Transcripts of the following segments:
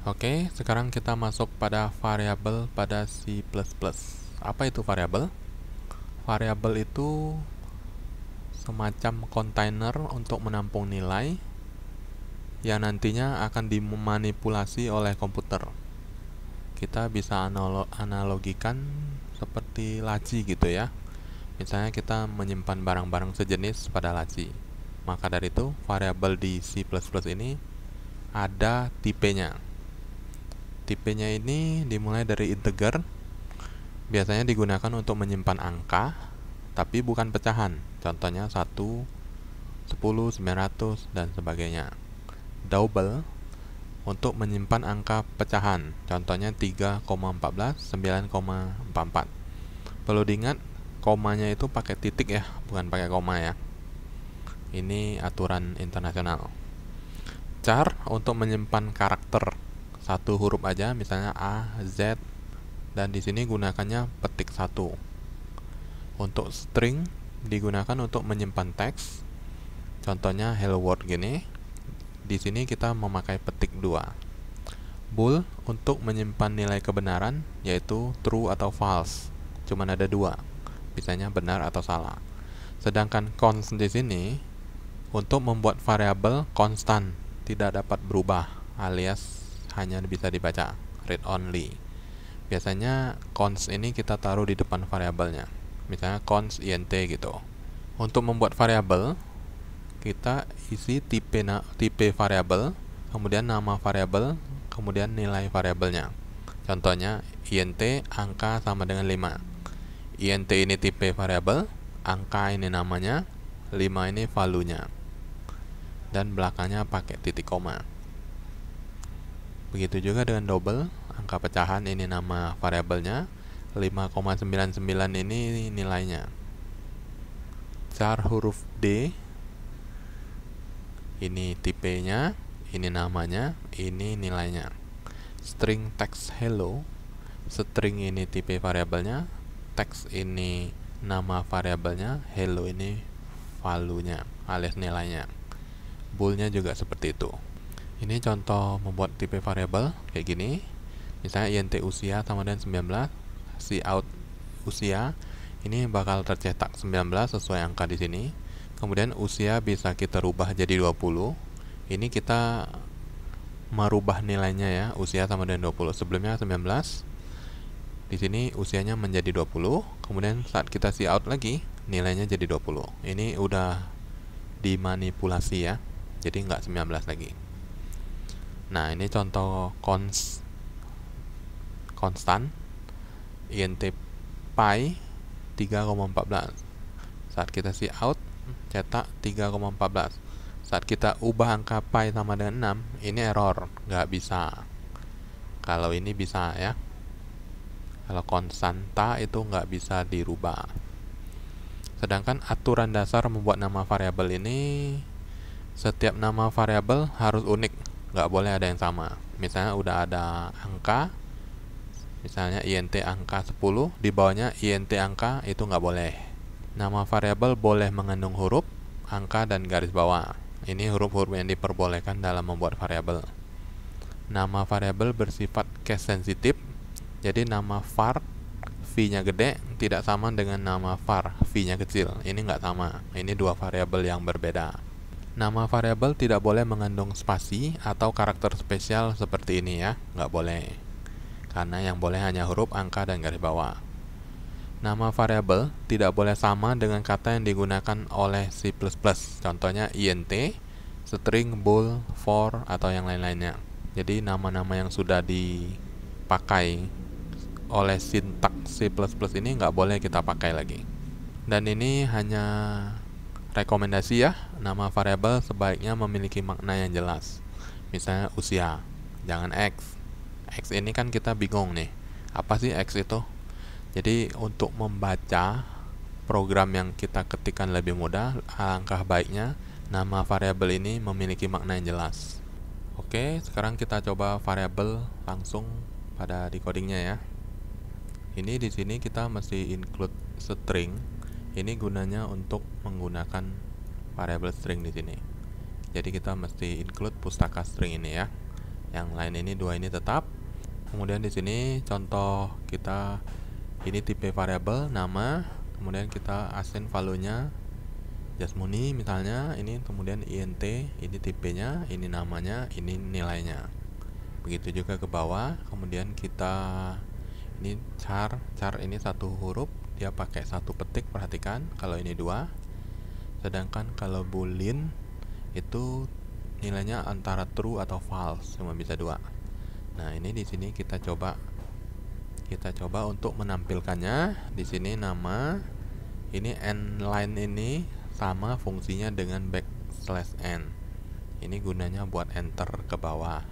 Oke, sekarang kita masuk pada variabel pada C++. Apa itu variabel? Variabel itu semacam kontainer untuk menampung nilai yang nantinya akan dimanipulasi oleh komputer. Kita bisa analogikan seperti laci gitu ya. Misalnya kita menyimpan barang-barang sejenis pada laci. Maka dari itu, variabel di C++ ini ada tipenya. Tipenya ini dimulai dari integer, biasanya digunakan untuk menyimpan angka, tapi bukan pecahan. Contohnya 1, 10, 900, dan sebagainya. Double untuk menyimpan angka pecahan, contohnya 3,14, 9,44. Perlu diingat, komanya itu pakai titik ya, bukan pakai koma ya. Ini aturan internasional. Char untuk menyimpan karakter satu huruf aja, misalnya A, Z, dan di sini gunakannya petik 1. Untuk string digunakan untuk menyimpan teks, contohnya hello world gini. Di sini kita memakai petik 2. Bool untuk menyimpan nilai kebenaran, yaitu true atau false. Cuman ada 2, bisanya benar atau salah. Sedangkan const di sini untuk membuat variabel konstan, tidak dapat berubah, alias hanya bisa dibaca, read only. Biasanya const ini kita taruh di depan variabelnya, misalnya const int gitu. Untuk membuat variabel, kita isi tipe variabel, kemudian nama variabel, kemudian nilai variabelnya. Contohnya int angka sama dengan 5. Int ini tipe variabel, angka ini namanya, 5 ini value-nya. Dan belakangnya pakai titik koma. Begitu juga dengan double, angka pecahan ini nama variabelnya, 5,99 ini nilainya. Char huruf D, ini tipenya, ini namanya, ini nilainya. String text hello, string ini tipe variabelnya, text ini nama variabelnya, hello ini value-nya alias nilainya. Bool-nya juga seperti itu. Ini contoh membuat tipe variabel kayak gini. Misalnya int usia sama dengan 19, cout usia ini bakal tercetak 19 sesuai angka di sini. Kemudian usia bisa kita rubah jadi 20. Ini kita merubah nilainya ya, usia sama dengan 20. Sebelumnya 19. Di sini usianya menjadi 20. Kemudian saat kita cout lagi, nilainya jadi 20. Ini udah dimanipulasi ya. Jadi nggak 19 lagi. Nah, ini contoh konstan int pi 3,14. Saat kita cout, cetak 3,14. Saat kita ubah angka pi sama dengan 6, ini error, nggak bisa. Kalau ini bisa ya. Kalau konstanta itu nggak bisa dirubah. Sedangkan aturan dasar membuat nama variabel ini, setiap nama variabel harus unik, nggak boleh ada yang sama. Misalnya udah ada angka, misalnya int angka 10, di bawahnya int angka, itu nggak boleh. Nama variabel boleh mengandung huruf, angka, dan garis bawah. Ini huruf-huruf yang diperbolehkan dalam membuat variabel. Nama variabel bersifat case sensitif, jadi nama var v-nya gede tidak sama dengan nama var v-nya kecil. Ini nggak sama. Ini dua variabel yang berbeda. Nama variabel tidak boleh mengandung spasi atau karakter spesial seperti ini ya, nggak boleh. Karena yang boleh hanya huruf, angka, dan garis bawah. Nama variabel tidak boleh sama dengan kata yang digunakan oleh C++. Contohnya int, string, bool, for, atau yang lain-lainnya. Jadi nama-nama yang sudah dipakai oleh sintaks C++ ini nggak boleh kita pakai lagi. Dan ini hanya rekomendasi ya, nama variabel sebaiknya memiliki makna yang jelas. Misalnya usia, jangan X. X ini kan kita bingung nih, apa sih X itu? Jadi untuk membaca program yang kita ketikkan lebih mudah, alangkah baiknya nama variabel ini memiliki makna yang jelas. Oke, sekarang kita coba variabel langsung pada decodingnya ya. Ini di sini kita mesti include string. Ini gunanya untuk menggunakan variabel string di sini. Jadi kita mesti include pustaka string ini ya. Yang lain ini dua ini tetap. Kemudian di sini contoh kita ini tipe variabel nama, kemudian kita assign value-nya Jasmuni misalnya, ini kemudian int, ini tipenya, ini namanya, ini nilainya. Begitu juga ke bawah, kemudian kita ini char ini satu huruf, dia pakai satu petik, perhatikan kalau ini dua. Sedangkan kalau boolean itu nilainya antara true atau false, cuma bisa dua. Nah, ini di sini kita coba untuk menampilkannya. Di sini nama, ini n line ini sama fungsinya dengan \n. Ini gunanya buat enter ke bawah,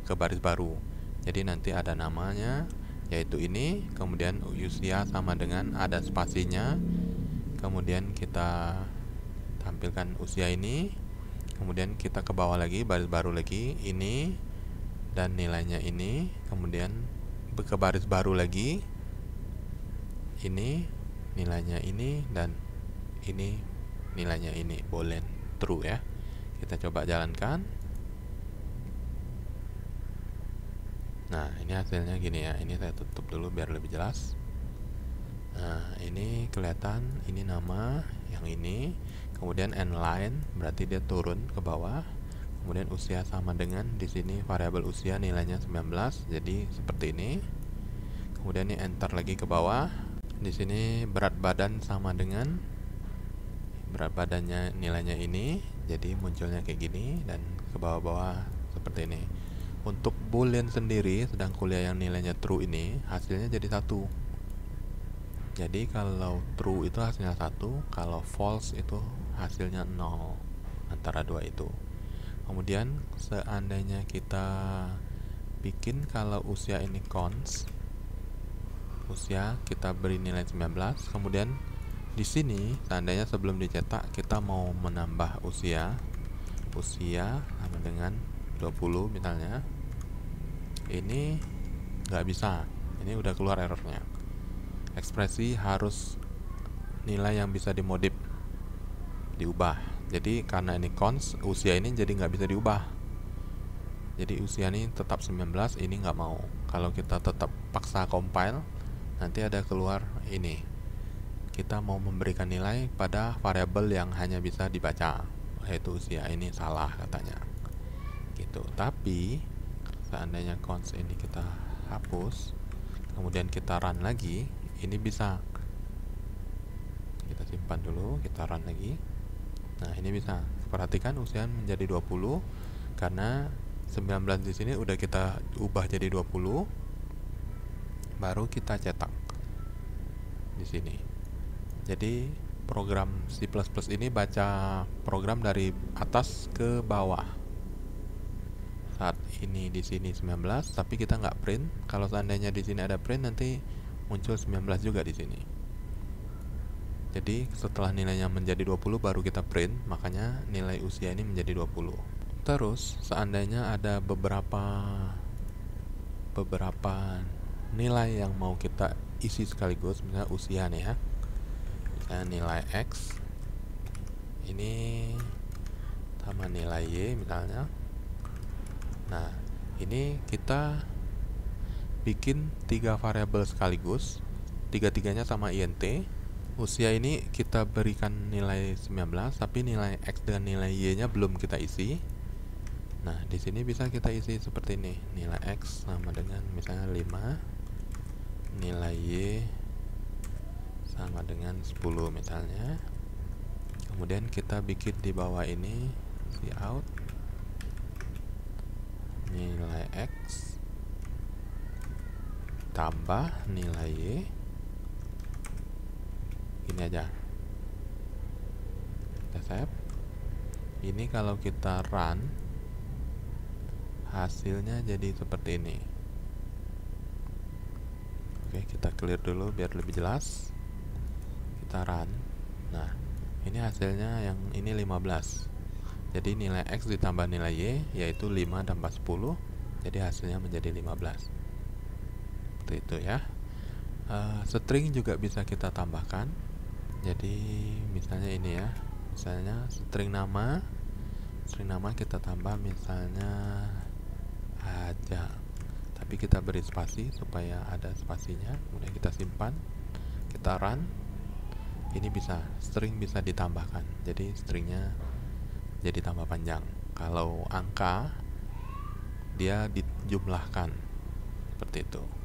ke baris baru. Jadi nanti ada namanya, yaitu ini, kemudian usia sama dengan ada spasinya, kemudian kita tampilkan usia ini, kemudian kita ke bawah lagi, baris baru lagi, ini dan nilainya ini, kemudian ke baris baru lagi, ini nilainya ini, dan ini nilainya ini, boolean true ya. Kita coba jalankan. Nah, ini hasilnya gini ya. Ini saya tutup dulu biar lebih jelas. Nah, ini kelihatan, ini nama, yang ini, kemudian n line berarti dia turun ke bawah. Kemudian usia sama dengan di sini variabel usia nilainya 19, jadi seperti ini. Kemudian ini enter lagi ke bawah. Di sini berat badan sama dengan berat badannya nilainya ini, jadi munculnya kayak gini dan ke bawah-bawah seperti ini. Untuk boolean sendiri sedang kuliah yang nilainya true ini hasilnya jadi 1. Jadi kalau true itu hasilnya 1, kalau false itu hasilnya 0, antara dua itu. Kemudian seandainya kita bikin kalau usia ini const, usia kita beri nilai 19, kemudian di sini seandainya sebelum dicetak kita mau menambah usia sama dengan 20 misalnya, ini nggak bisa, ini udah keluar errornya. Ekspresi harus nilai yang bisa dimodif, diubah. Jadi karena ini const, usia ini jadi nggak bisa diubah. Jadi usia ini tetap 19, ini nggak mau. Kalau kita tetap paksa compile, nanti ada keluar ini. Kita mau memberikan nilai pada variabel yang hanya bisa dibaca, yaitu usia. Ini salah katanya. Gitu. Tapi seandainya const ini kita hapus, kemudian kita run lagi, ini bisa. Kita simpan dulu, kita run lagi. Nah, ini bisa. Perhatikan usia menjadi 20 karena 19 di sini udah kita ubah jadi 20. Baru kita cetak di sini. Jadi program C++ ini baca program dari atas ke bawah. Saat ini di sini 19, tapi kita nggak print. Kalau seandainya di sini ada print, nanti muncul 19 juga di sini. Jadi setelah nilainya menjadi 20 baru kita print, makanya nilai usia ini menjadi 20. Terus seandainya ada beberapa nilai yang mau kita isi sekaligus, misalnya usia nih ya, misalnya nilai X ini sama nilai Y misalnya. Nah, ini kita bikin 3 variabel sekaligus, tiga-tiganya sama int. Usia ini kita berikan nilai 19, tapi nilai X dan nilai Y nya belum kita isi. Nah, di sini bisa kita isi seperti ini. Nilai X sama dengan misalnya 5, nilai Y sama dengan 10 misalnya. Kemudian kita bikin di bawah ini cout nilai X tambah nilai Y. Ini aja. Kita save. Ini kalau kita run, hasilnya jadi seperti ini. Oke, kita clear dulu biar lebih jelas. Kita run. Nah, ini hasilnya yang ini 15. Jadi nilai X ditambah nilai Y, yaitu 5 tambah 10. Jadi hasilnya menjadi 15. Seperti itu ya. String juga bisa kita tambahkan. Jadi misalnya ini ya, misalnya string nama kita tambah misalnya aja. Tapi kita beri spasi supaya ada spasinya, kemudian kita simpan, kita run. Ini bisa, string bisa ditambahkan, jadi stringnya jadi tambah panjang. Kalau angka dia dijumlahkan seperti itu.